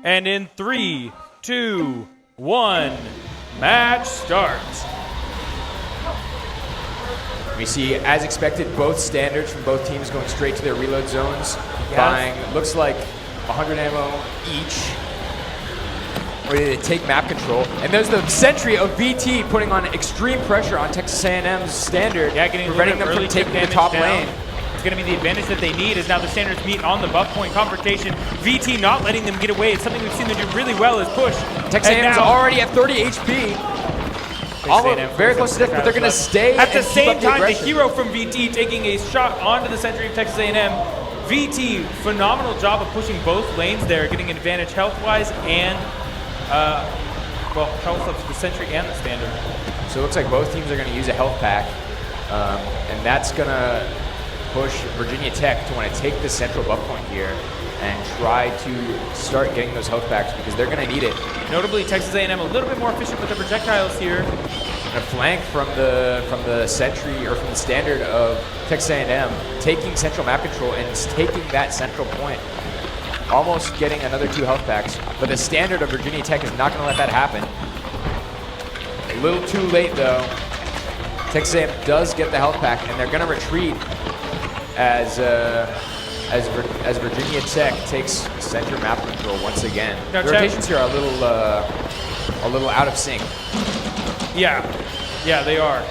And in 3, 2, 1, match starts. We see, as expected, both standards from both teams going straight to their reload zones, buying, looks like 100 ammo each. Ready to take map control. And there's the sentry of VT putting on extreme pressure on Texas A&M's standard, preventing them from taking the top lane. It's going to be the advantage that they need as now the standards meet on the buff point confrontation. VT not letting them get away. It's something we've seen them do really well is push. Texas A&M's already at 30 HP. Almost very close to death, but they're going to stay at the same time. The hero from VT taking a shot onto the sentry of Texas A&M. VT, phenomenal job of pushing both lanes there, getting an advantage health-wise and, well, health of the sentry and the standard. So it looks like both teams are going to use a health pack, and that's going to push Virginia Tech to want to take the central buff point here and try to start getting those health packs because they're going to need it. Notably, Texas A&M a little bit more efficient with the projectiles here. And a flank from the sentry or from the standard of Texas A&M, taking central map control and taking that central point. Almost getting another 2 health packs, but the standard of Virginia Tech is not going to let that happen. A little too late though. Texas A&M does get the health pack, and they're going to retreat as Virginia Tech takes center map control once again. Now, the rotations here are a little out of sync. Yeah, they are.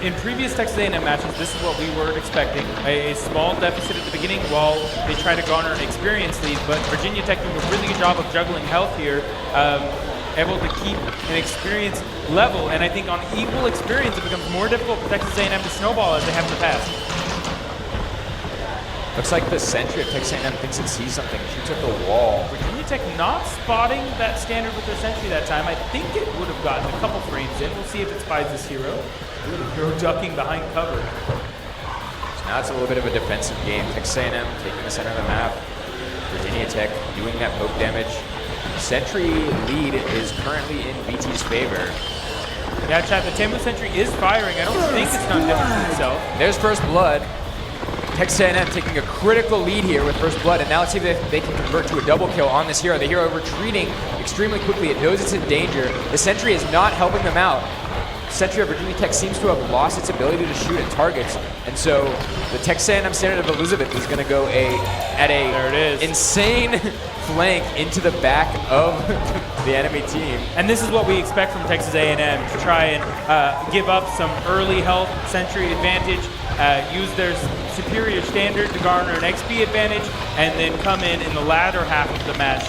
In previous Texas A&M matches, this is what we were expecting. A small deficit at the beginning while they try to garner an experience lead, but Virginia Tech doing a really good job of juggling health here, able to keep an experience level, and I think on equal experience it becomes more difficult for Texas A&M to snowball as they have in the past. Looks like the sentry of Texas A&M thinks it sees something, shoots at the wall. Virginia Tech not spotting that standard with their sentry that time. I think it would have gotten a couple frames in. We'll see if it spies this hero. Hero ducking behind cover. So now it's a little bit of a defensive game. Texas A&M taking the center of the map. Virginia Tech doing that poke damage. Sentry lead is currently in VT's favor. Yeah, chat, the TAMU sentry is firing. I don't think it's done damage to itself. There's first blood. Texas A&M taking a critical lead here with first blood, and now let's see if they can convert to a double kill on this hero. The hero retreating extremely quickly. It knows it's in danger. The sentry is not helping them out. Sentry of Virginia Tech seems to have lost its ability to shoot at targets, and so the Texas A&M standard of Elizabeth is going to go at a insane flank into the back of the enemy team. And this is what we expect from Texas A&M, to try and give up some early health sentry advantage, use their superior standard to garner an XP advantage, and then come in the latter half of the match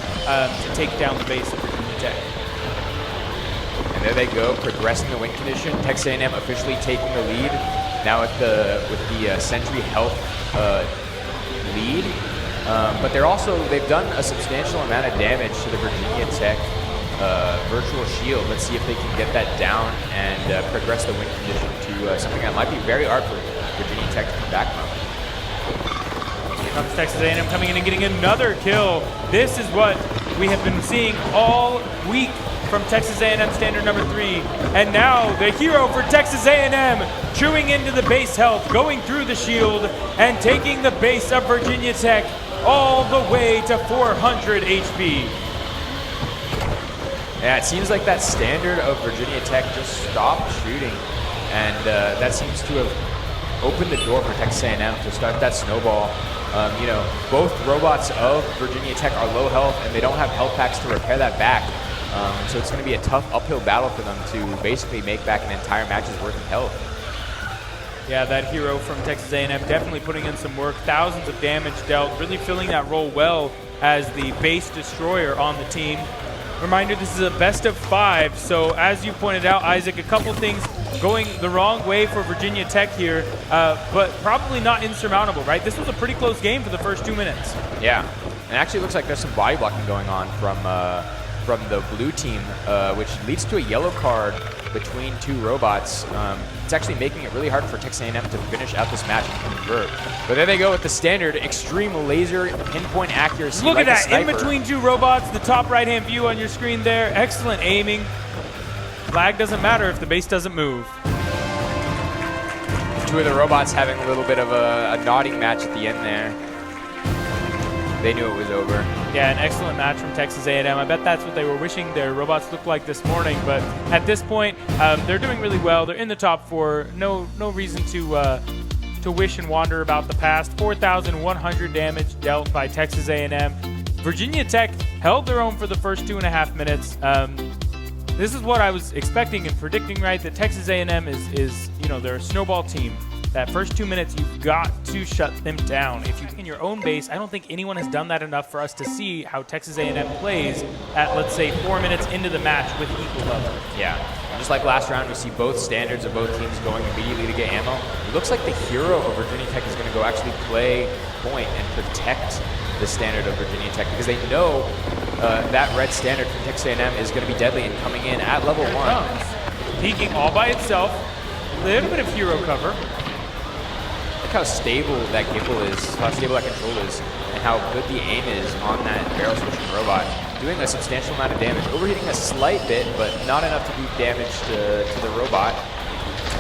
to take down the base of Virginia Tech. And there they go, progressing the win condition. Texas A&M officially taking the lead now with the sentry health lead. But they've done a substantial amount of damage to the Virginia Tech virtual shield. Let's see if they can get that down and progress the win condition to something that might be very hard for Virginia Tech to come back from. Here comes Texas A&M coming in and getting another kill. This is what we have been seeing all week from Texas A&M standard number 3. And now the hero for Texas A&M chewing into the base health, going through the shield, and taking the base of Virginia Tech all the way to 400 HP. Yeah, it seems like that standard of Virginia Tech just stopped shooting, and that seems to have opened the door for Texas A&M to start that snowball. You know, both robots of Virginia Tech are low health, and they don't have health packs to repair that back. So it's going to be a tough uphill battle for them to basically make back an entire match's worth of health. Yeah, that hero from Texas A&M definitely putting in some work. Thousands of damage dealt, really filling that role well as the base destroyer on the team. Reminder, this is a best of 5, so as you pointed out, Isaac, a couple things going the wrong way for Virginia Tech here, but probably not insurmountable, right? This was a pretty close game for the first 2 minutes. Yeah, and actually looks like there's some body blocking going on from the blue team, which leads to a yellow card between 2 robots. It's actually making it really hard for Texas A&M to finish out this match and convert. But there they go with the standard extreme laser pinpoint accuracy. Look at that, in between 2 robots, the top right-hand view on your screen there. Excellent aiming. Lag doesn't matter if the base doesn't move. 2 of the robots having a little bit of a nodding match at the end there. They knew it was over. Yeah, an excellent match from Texas A&M. I bet that's what they were wishing their robots looked like this morning. But at this point, they're doing really well. They're in the top 4. No reason to wish and wander about the past. 4,100 damage dealt by Texas A&M. Virginia Tech held their own for the first 2.5 minutes. This is what I was expecting and predicting, right? That Texas A&M is they're a snowball team. That first 2 minutes, you've got to shut them down. If you're in your own base, I don't think anyone has done that enough for us to see how Texas A&M plays at, let's say, 4 minutes into the match with equal level. Yeah. Just like last round, we see both standards of both teams going immediately to get ammo. It looks like the hero of Virginia Tech is going to go actually play point and protect the standard of Virginia Tech because they know that red standard from Texas A&M is going to be deadly and coming in at level 1. Peeking all by itself. A little bit of hero cover. Look how stable that gimbal is, how stable that control is, and how good the aim is on that barrel switching robot. Doing a substantial amount of damage, overheating a slight bit, but not enough to do damage to the robot.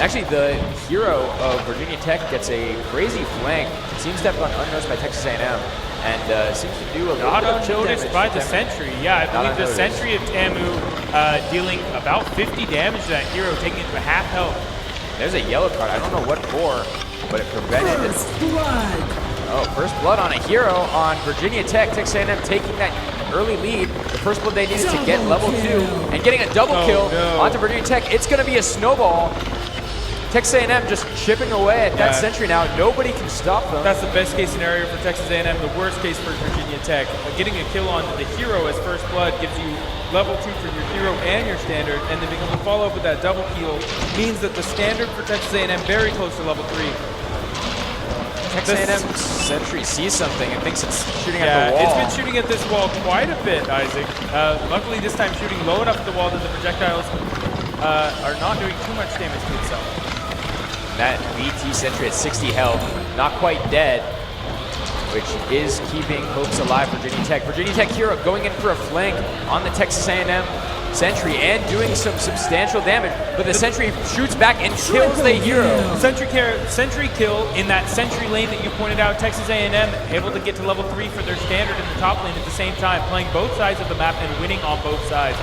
Actually, the hero of Virginia Tech gets a crazy flank. Seems to have gone unnoticed by Texas A&M, and seems to do a little not bit of unnoticed by the Sentry. Yeah, I believe the Sentry of TAMU dealing about 50 damage to that hero, taking it to half health. There's a yellow card. I don't know what for, but it prevented it. First blood. Oh, first blood on a hero on Virginia Tech. Texas A&M taking that early lead. The first blood they needed to get level 2 and getting a double kill onto Virginia Tech. It's going to be a snowball. Texas A&M just chipping away at that Sentry now. Nobody can stop them. That's the best case scenario for Texas A&M. The worst case for Virginia Tech. Getting a kill on the hero as first blood gives you level 2 for your hero and your standard, and then being able to follow up with that double kill means that the standard for Texas A&M very close to level 3. Texas A&M Sentry sees something and thinks it's shooting at the wall. It's been shooting at this wall quite a bit, Isaac. Luckily this time shooting low enough at the wall that the projectiles are not doing too much damage to itself. That BT Sentry at 60 health, not quite dead, which is keeping hopes alive for Virginia Tech. Virginia Tech hero going in for a flank on the Texas A&M Sentry and doing some substantial damage, but the Sentry shoots back and kills the hero. Sentry kill in that Sentry lane that you pointed out. Texas A&M able to get to level 3 for their standard in the top lane at the same time, playing both sides of the map and winning on both sides.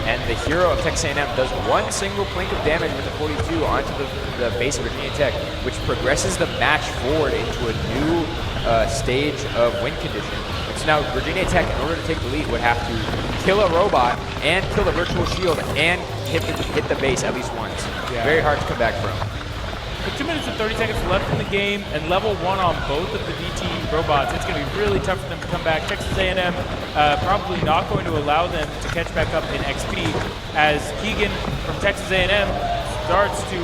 And the hero of Texas A&M does one single blink of damage with the 42 onto the base of Virginia Tech, which progresses the match forward into a new stage of win condition. So now Virginia Tech, in order to take the lead, would have to kill a robot and kill the virtual shield and hit the base at least once. Yeah. Very hard to come back from. With 2 minutes and 30 seconds left in the game and level 1 on both of the DT robots, it's going to be really tough for them to come back. Texas A&M probably not going to allow them to catch back up in XP as Keegan from Texas A&M starts to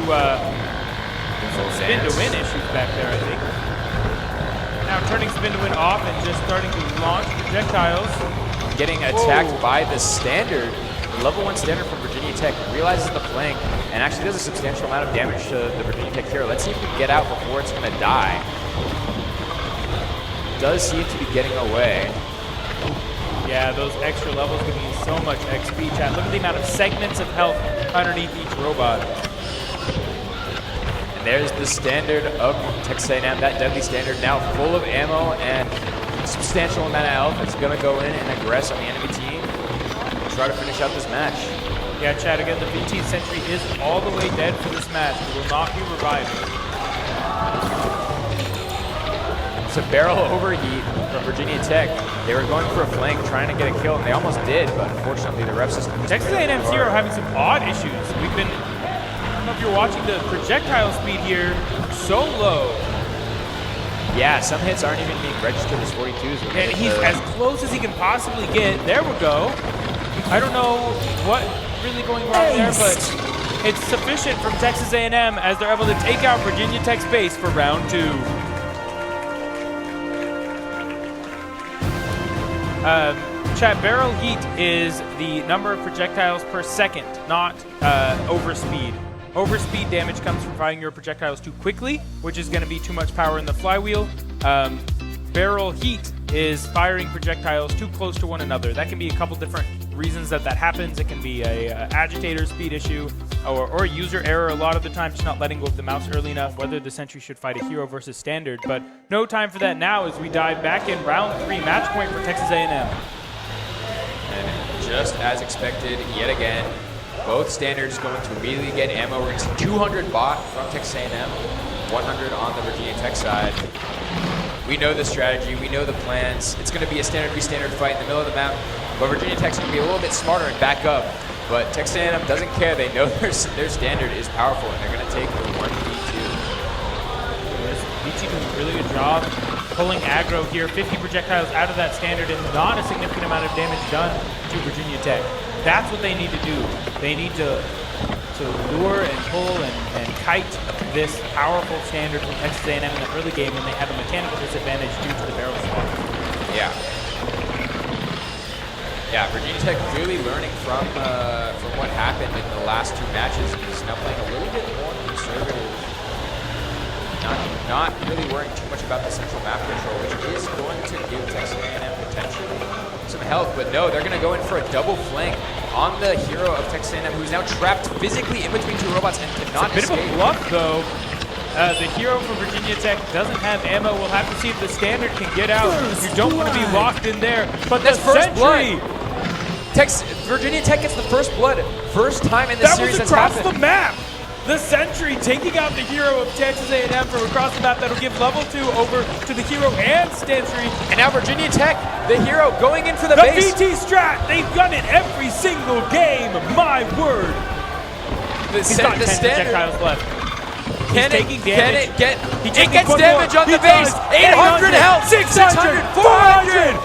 some spin to win issues back there, I think. Now turning spin to win off and just starting to launch projectiles. Getting attacked by the standard. The level 1 standard from Virginia Tech realizes the flank and actually does a substantial amount of damage to the Virginia Tech hero. Let's see if we can get out before it's going to die. Does seem to be getting away. Yeah, those extra levels give you so much XP, chat. Look at the amount of segments of health underneath each robot. And there's the standard of Texas A&M, that deadly standard now full of ammo and a substantial amount of health. It's going to go in and aggress on the enemy team. Try to finish out this match. Yeah, Chad, again, the VT Sentry is all the way dead for this match. It will not be revived. It's a barrel overheat from Virginia Tech. They were going for a flank, trying to get a kill, and they almost did, but unfortunately the ref system just Texas A&M's hero having some odd issues. We've been, I don't know if you're watching the projectile speed here, so low. Yeah, some hits aren't even being registered as 42s. And he's as close as he can possibly get. There we go. I don't know what really going wrong there, but it's sufficient from Texas A&M as they're able to take out Virginia Tech's base for round 2. Chat, barrel heat is the number of projectiles per second, not overspeed. Overspeed damage comes from firing your projectiles too quickly, which is going to be too much power in the flywheel. Barrel heat is firing projectiles too close to one another. That can be a couple different reasons that happens. It can be a agitator speed issue. or user error a lot of the time, just not letting go of the mouse early enough, whether the Sentry should fight a hero versus standard. But no time for that now as we dive back in round 3, match point for Texas A&M. And just as expected, yet again, both standards going to immediately get ammo. We're going to see 200 bot from Texas A&M, 100 on the Virginia Tech side. We know the strategy, we know the plans. It's going to be a standard v standard fight in the middle of the map, but Virginia Tech's going to be a little bit smarter and back up. But Texas A&M doesn't care. They know their standard is powerful, and they're going to take the 1v2. VT doing a really good job pulling aggro here. 50 projectiles out of that standard and not a significant amount of damage done to Virginia Tech. That's what they need to do. They need to lure and pull and kite this powerful standard from Texas A&M in the early game when they have a mechanical disadvantage due to the barrel swap. Yeah. Yeah, Virginia Tech clearly learning from what happened in the last 2 matches. Is now playing a little bit more conservative. Not really worrying too much about the central map control, which is going to give Texas A&M potentially some health. But no, they're going to go in for a double flank on the hero of Texas A&M, who's now trapped physically in between 2 robots and cannot escape. It's a bit of a bluff, though. The hero for Virginia Tech doesn't have ammo. We'll have to see if the standard can get out. You don't want to be locked in there. But that's the first Sentry... blood. Virginia Tech gets the first blood. First time in the series that's happened. That was across the map. The Sentry taking out the hero of Texas A&M from across the map. That'll give level 2 over to the hero and Sentry. And now Virginia Tech, the hero, going in for the base. The VT strat. They've done it every single game. My word. He's got 10 projectiles left. He's taking damage. It gets damage on the base. 800 health. 600. 400.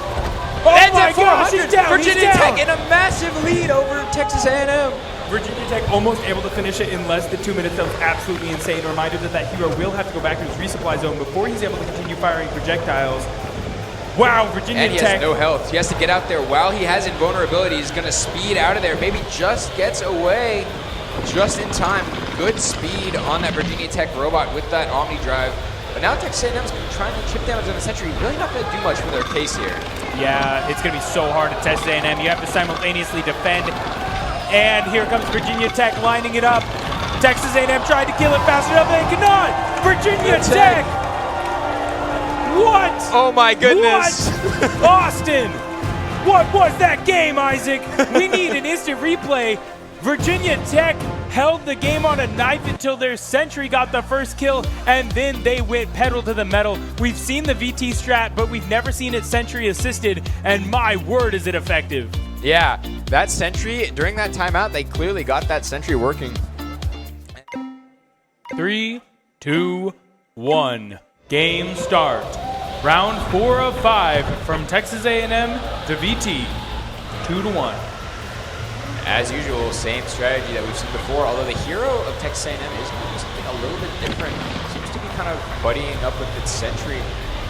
Oh my gosh, he's down, Virginia Tech in a massive lead over Texas A&M. Virginia Tech almost able to finish it in less than 2 minutes. That was absolutely insane. A reminder that hero will have to go back to his resupply zone before he's able to continue firing projectiles. Wow, Virginia Tech. And he has no health. He has to get out there while he has invulnerability. He's going to speed out of there. Maybe just gets away just in time. Good speed on that Virginia Tech robot with that Omni drive. But now Texas A&M's trying to chip damage on the Sentry. Really not going to do much for their case here. Yeah, it's going to be so hard at Texas A&M. You have to simultaneously defend. And here comes Virginia Tech lining it up. Texas A&M tried to kill it fast enough. They cannot. Virginia Tech. What? Oh my goodness. What? Austin. What was that game, Isaac? We need an instant replay. Virginia Tech held the game on a knife until their Sentry got the first kill, and then they went pedal to the metal. We've seen the VT strat, but we've never seen it Sentry assisted, and my word, is it effective. Yeah, that Sentry, during that timeout, they clearly got that Sentry working. 3, 2, 1. Game start. Round 4 of 5 from Texas A&M to VT. 2-1. As usual, same strategy that we've seen before, although the hero of Texas A&M is doing something a little bit different. Seems to be kind of buddying up with its Sentry.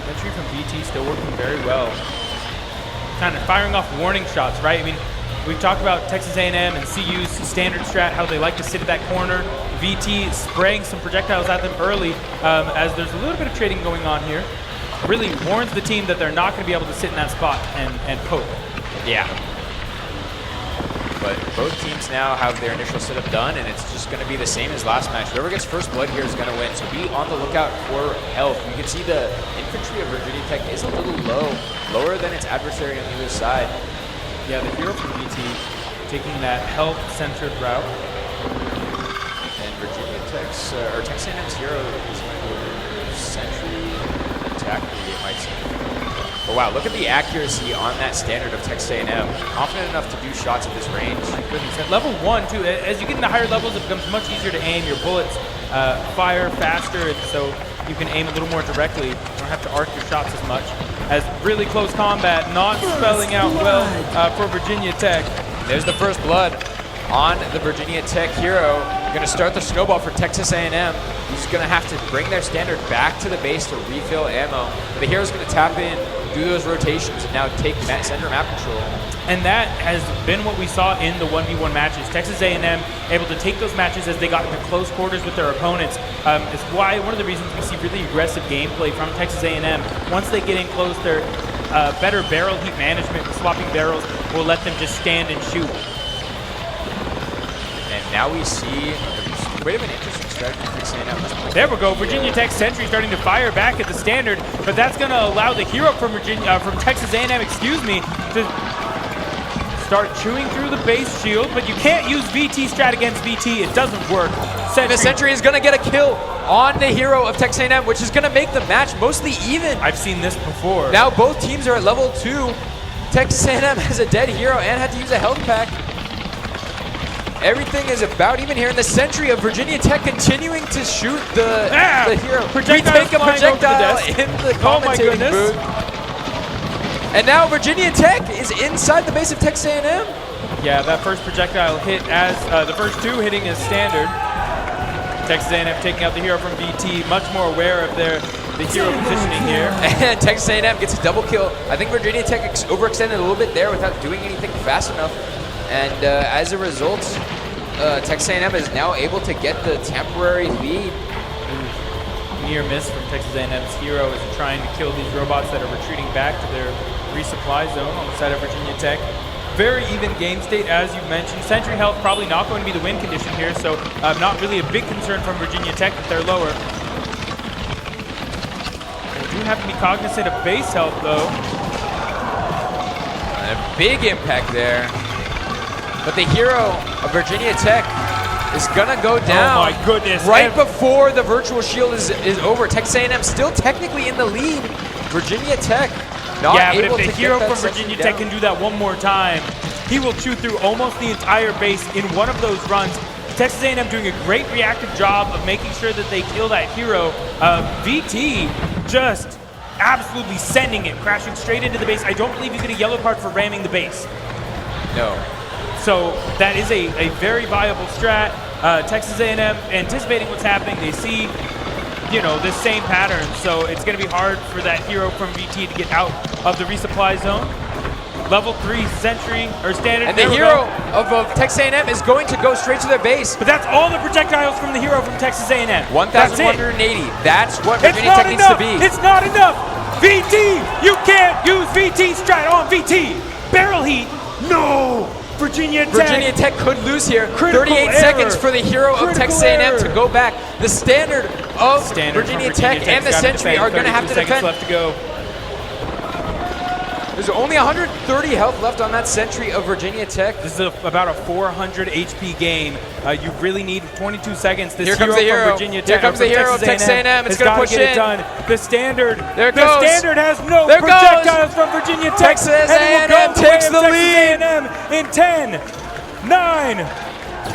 Sentry from VT still working very well. Kind of firing off warning shots, right? I mean, we've talked about Texas A&M and CU's standard strat, how they like to sit at that corner. VT spraying some projectiles at them early, as there's a little bit of trading going on here. Really warns the team that they're not going to be able to sit in that spot and poke. Yeah. But both teams now have their initial setup done, and it's just going to be the same as last match. Whoever gets first blood here is going to win, so be on the lookout for health. You can see the infantry of Virginia Tech is a little low, lower than its adversary on the other side. Yeah, the hero from VT taking that health-centered route. And Virginia Tech's, or Texas A&M's hero is going to go Sentry attack, it might seem. But wow, look at the accuracy on that standard of Texas A&M. Confident enough to do shots at this range. My goodness. At level 1, too, as you get into higher levels, it becomes much easier to aim. Your bullets fire faster, so you can aim a little more directly. You don't have to arc your shots as much. As really close combat, not spelling out well for Virginia Tech. There's the first blood on the Virginia Tech hero. Going to start the snowball for Texas A&M. He's going to have to bring their standard back to the base to refill ammo. But the hero's going to tap in, do those rotations, and now take center map control. And that has been what we saw in the 1v1 matches. Texas A&M able to take those matches as they got into close quarters with their opponents. It's why one of the reasons we see really aggressive gameplay from Texas A&M. Once they get in close, their better barrel heat management with swapping barrels will let them just stand and shoot. And now we see a bit of an interesting strategy for Texas A&M. There we go. Virginia Tech Sentry starting to fire back at the standard, but that's going to allow the hero from Texas A&M, excuse me, to start chewing through the base shield, but you can't use VT strat against VT. It doesn't work. The Sentry is going to get a kill on the hero of Texas A&M, which is going to make the match mostly even. I've seen this before. Now both teams are at level 2. Texas A&M has a dead hero and had to use a health pack. Everything is about even here in the Sentry of Virginia Tech continuing to shoot the hero. We take a projectile in the commentating booth. And now Virginia Tech is inside the base of Texas A&M. Yeah, that first projectile hit as the first two hitting as standard. Texas A&M taking out the hero from VT, much more aware of the hero positioning here. And Texas A&M gets a double kill. I think Virginia Tech overextended a little bit there without doing anything fast enough. And as a result, Texas A&M is now able to get the temporary lead. Near miss from Texas A&M's hero is trying to kill these robots that are retreating back to their resupply zone on the side of Virginia Tech. Very even game state, as you mentioned. Sentry health probably not going to be the win condition here, so not really a big concern from Virginia Tech that they're lower. They do have to be cognizant of base health, though. A big impact there. But the hero of Virginia Tech is gonna go down. Oh my goodness. Right before the virtual shield is over. Texas A&M still technically in the lead. Virginia Tech not able to get that. Yeah, but if the hero from Virginia Tech can do that one more time, he will chew through almost the entire base in one of those runs. Texas A&M doing a great reactive job of making sure that they kill that hero. VT just absolutely sending it, crashing straight into the base. I don't believe you get a yellow card for ramming the base. No. So that is a very viable strat. Texas A&M anticipating what's happening. They see, you know, this same pattern. So it's going to be hard for that hero from VT to get out of the resupply zone. Level 3 Sentry or standard. And the hero of Texas A&M is going to go straight to their base. But that's all the projectiles from the hero from Texas A&M. 1,180. That's what Virginia Tech needs to be. It's not enough. VT, you can't use VT strat on VT. Barrel heat, no. Virginia Tech could lose here. 38 seconds for the hero of Texas A&M to go back. The standard of Virginia Tech and the Sentry are going to have to defend. Left to go. There's only 130 health left on that Sentry of Virginia Tech. This is about a 400 HP game. You really need 22 seconds. This Here comes the hero. Virginia Tech, here comes the hero of Texas A&M. It's going to push in. The standard. There it goes. The standard has no projectiles from Virginia Tech. Texas A&M takes the lead. In 10, 9,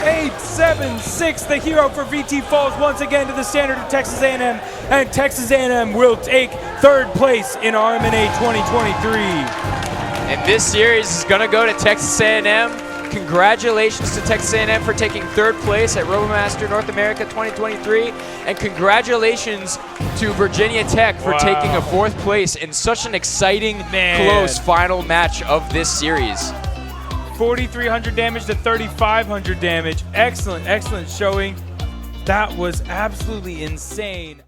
8, 7, 6. The hero for VT falls once again to the standard of Texas A&M, and Texas A&M will take third place in RMNA 2023. And this series is going to go to Texas A&M. Congratulations to Texas A&M for taking third place at RoboMaster North America 2023, and congratulations to Virginia Tech for taking a fourth place in such an exciting, close final match of this series. 4,300 damage to 3,500 damage. Excellent, excellent showing. That was absolutely insane.